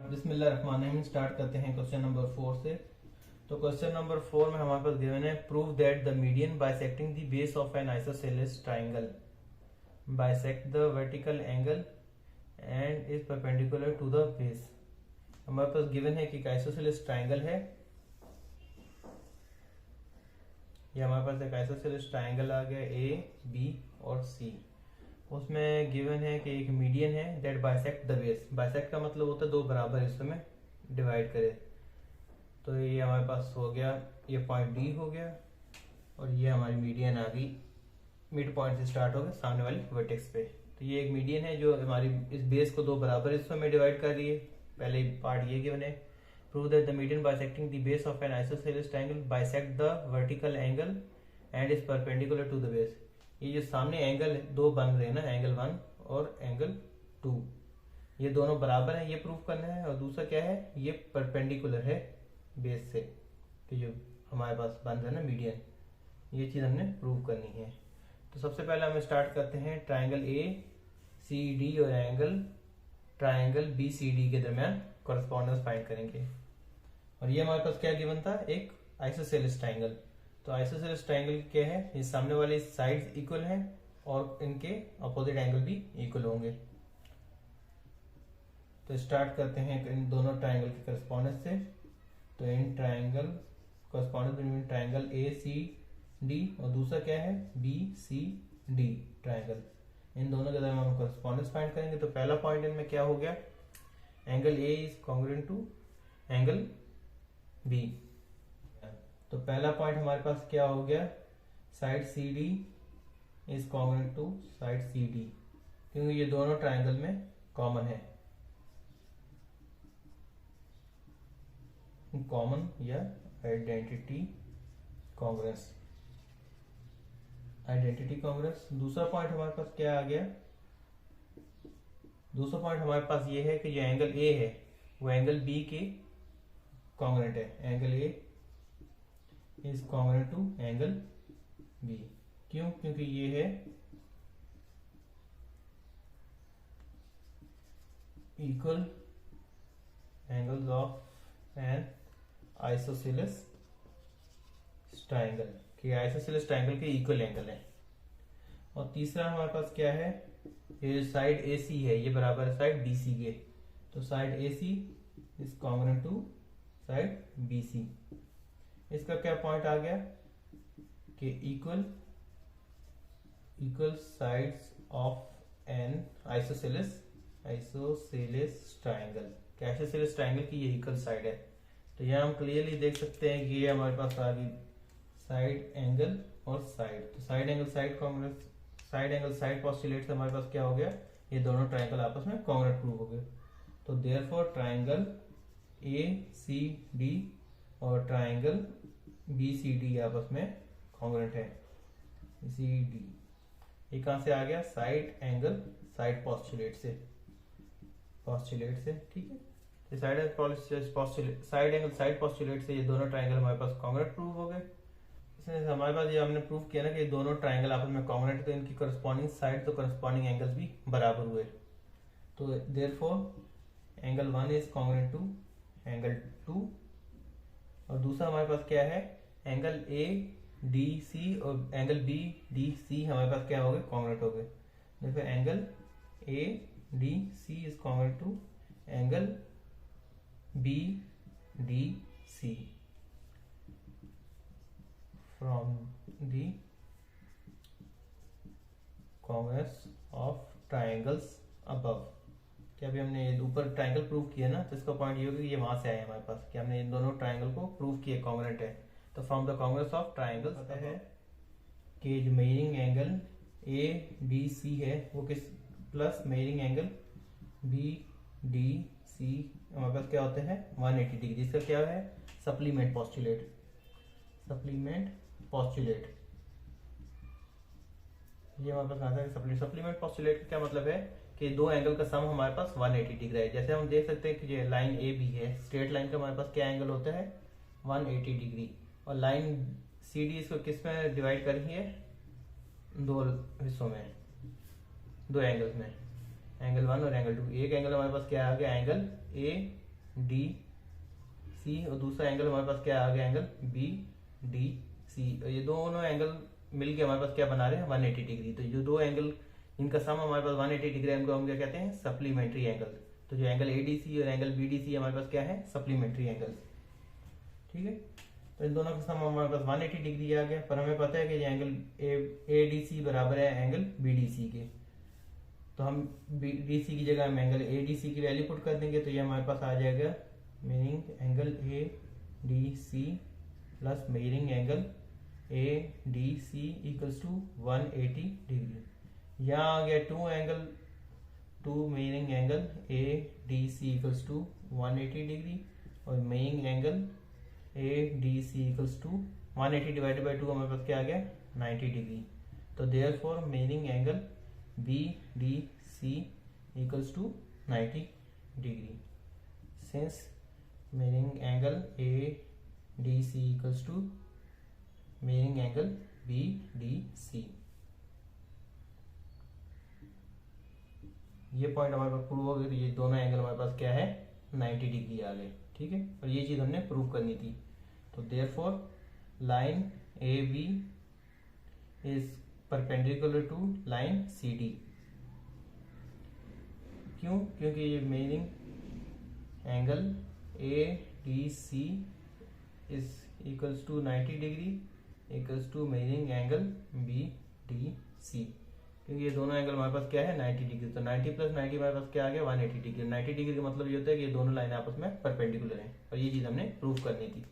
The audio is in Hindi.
बिस्मिल्लाहिर्रहमानिर्रहीम। स्टार्ट करते हैं क्वेश्चन नंबर 4 से। तो क्वेश्चन नंबर 4 में हमारे पास गिवन है prove that the median bisecting the base of an isosceles triangle bisect the vertical angle and is perpendicular to the base. हमारे पास गिवन है कि एक आइसोसेलेस ट्राइंगल है, ये हमारे पास एक आइसोसेलेस ट्राइंगल आ गया ए बी और सी। उसमें गिवन है कि एक मीडियन है that bisect the base. Bisect का मतलब होता है दो बराबर हिस्सों में डिवाइड करे। तो ये हमारे पास हो गया, ये पॉइंट डी हो गया और ये हमारी मीडियन आ गई, मिड पॉइंट से स्टार्ट हो गया सामने वाली वर्टेक्स पे। तो ये एक मीडियन है जो हमारी इस बेस को दो बराबर हिस्सों में डिवाइड कर रही है। पहले पार्ट ये गिवन है, prove that the median bisecting the base of an isosceles triangle bisect the vertical angle and is perpendicular to the base. ये जो सामने एंगल दो बन रहे हैं ना, एंगल 1 और एंगल 2, ये दोनों बराबर है, ये प्रूव करना है। और दूसरा क्या है, ये परपेंडिकुलर है बेस से, कि जो हमारे पास बन रहा है ना मीडियन, ये चीज हमने प्रूव करनी है। तो सबसे पहले हम स्टार्ट करते हैं ट्राइंगल ए सी डी और angle triangle B C D के दरमियान कॉरेस्पॉन्डेंस फाइंड करेंगे। और ये हमारे पास क्या गिवन था, एक आइसोसेलेस ट्राइंगल। तो आइसोसेलेस ट्राइंगल क्या है, ये सामने वाले साइड्स इक्वल हैं और इनके अपोजिट एंगल भी इक्वल होंगे। तो स्टार्ट करते हैं इन दोनों ट्राइंगल के करस्पॉन्डेंस से। तो in triangle correspondence between triangle A C D और दूसरा क्या है बी सी डी ट्राइंगल, इन दोनों के दरमियान हम करस्पॉन्डेंस फाइंड करेंगे। तो पहला पॉइंट इनमें क्या हो गया, angle A is congruent to angle B. तो पहला पॉइंट हमारे पास क्या हो गया, side C D is congruent to side C D, क्योंकि ये दोनों ट्राइंगल में कॉमन है, कॉमन या आइडेंटिटी कॉन्ग्रुएंस, आइडेंटिटी कॉन्ग्रुएंस। दूसरा पॉइंट हमारे पास क्या आ गया, दूसरा पॉइंट हमारे पास ये है कि जो एंगल ए है वो एंगल बी के कॉन्ग्रुएंट है, angle A is congruent to angle B. क्यों, क्योंकि ये है equal angles of an isosceles triangle, कि आइसोसेलेस ट्राइंगल के इक्वल एंगल है। और तीसरा हमारे पास क्या है, ये साइड ए सी है, ये बराबर है साइड बी सी के। तो side A C is congruent to side B C. इसका क्या पॉइंट आ गया कि equal sides of an isosceles triangle, कि आइसोसेलेस ट्राइंगल की ये इक्वल साइड है। तो यहाँ हम क्लियरली देख सकते हैं कि ये हमारे पास आ गई साइड एंगल और साइड। तो side angle side congruent, side angle side postulate से हमारे पास क्या हो गया, ये दोनों ट्राइंगल आपस में कॉन्ग्रुएंट प्रूव हो गए। तो therefore triangle A C D और ट्राइंगल बी सी डी आपस में कॉन्ग्रुएंट है। सी डी ये कहां से आ गया, साइड एंगल साइड पोस्टुलेट से, ठीक है। साइड एंगल साइड पोस्टुलेट से ये दोनों ट्राइंगल हमारे पास कॉन्ग्रुएंट प्रूव हो गए। इसमें हमारे पास ये हमने प्रूव किया ना कि दोनों ट्राइंगल आपस में कॉन्ग्रुएंट, तो इनकी करस्पॉन्डिंग साइड तो करस्पॉन्डिंग एंगल्स भी बराबर हुए। तो therefore angle 1 is congruent to angle 2। और दूसरा हमारे पास क्या है, एंगल ए डी सी और एंगल बी डी सी हमारे पास क्या हो गए, कॉन्ग्रुएंट हो गए। देखो angle A D C is congruent to angle B D C from the congruence of triangles above. कि अभी हमने ऊपर ट्राइंगल प्रूव किया ना, तो इसका पॉइंट ये होगा कि ये वहां से आया हमारे पास, कि हमने इन दोनों ट्राइंगल को प्रूव किया कॉन्ग्रुएंट है। तो from the congruence of triangles पता है कि जो measuring angle A D C है वो किस plus measuring angle B D C हमारे पास क्या होते हैं 180 डिग्री, जिसका क्या है सप्लीमेंट पोस्टुलेट। ये हमारे पास आता है सप्लीमेंट पोस्टुलेट का क्या मतलब है कि दो एंगल का सम हमारे पास 180 डिग्री है। जैसे हम देख सकते हैं कि ये लाइन ए बी है, स्ट्रेट लाइन का हमारे पास क्या एंगल होता है 180 डिग्री, और लाइन सी डी इसको किस में डिवाइड कर रही है, दो हिस्सों में, दो एंगल्स में, एंगल 1 और एंगल 2। एक एंगल हमारे पास क्या आ गया, एंगल ए डी सी, और दूसरा एंगल हमारे पास क्या आ गया, एंगल बी डी सी। ये दोनों एंगल मिलके हमारे पास क्या बना रहे हैं, 180 डिग्री। तो जो दो एंगल इनका सम हमारे पास 180 डिग्री, इनको हम क्या कहते हैं, सप्लीमेंट्री एंगल। तो जो एंगल एडीसी और एंगल बीडीसी हमारे पास क्या है, सप्लीमेंट्री एंगल। ठीक है, तो इन दोनों का सम हमारे पास 180 डिग्री आ गया। पर हमें पता है कि ये एंगल एडीसी बराबर है एंगल बीडीसी के। तो हम बीडीसी की जगह हम एंगल एडीसी की वैल्यू पुट कर देंगे, तो ये हमारे पास आ जाएगा meaning angle A D C plus meaning angle A D C equals to 180 degree. यहाँ आ गया two meaning angle A D C equals to 180 degree, और meaning angle A D C equals to 180 divided by 2 हमारे पास क्या आ गया, 90 डिग्री। तो therefore meaning angle B D C equals to 90 degree. Since meaning angle A D C equals to meaning angle B D C. ये पॉइंट हमारे पास प्रूव हो गया। तो ये दोनों एंगल हमारे पास क्या है, 90 डिग्री आ गए। ठीक है, और ये चीज हमने प्रूव करनी थी। तो therefore line A B is perpendicular to line C D. क्यों, क्योंकि ये meaning angle A D C is equals to 90 degree equals to meaning angle B D C. क्योंकि ये दोनों एंगल हमारे पास क्या है, 90 डिग्री। तो 90 प्लस 90 हमारे पास क्या आ गया, 180 डिग्री। 90 डिग्री का मतलब ये होता है कि ये दोनों लाइन आपस में परपेंडिकुलर हैं, और ये चीज हमने प्रूव करनी थी।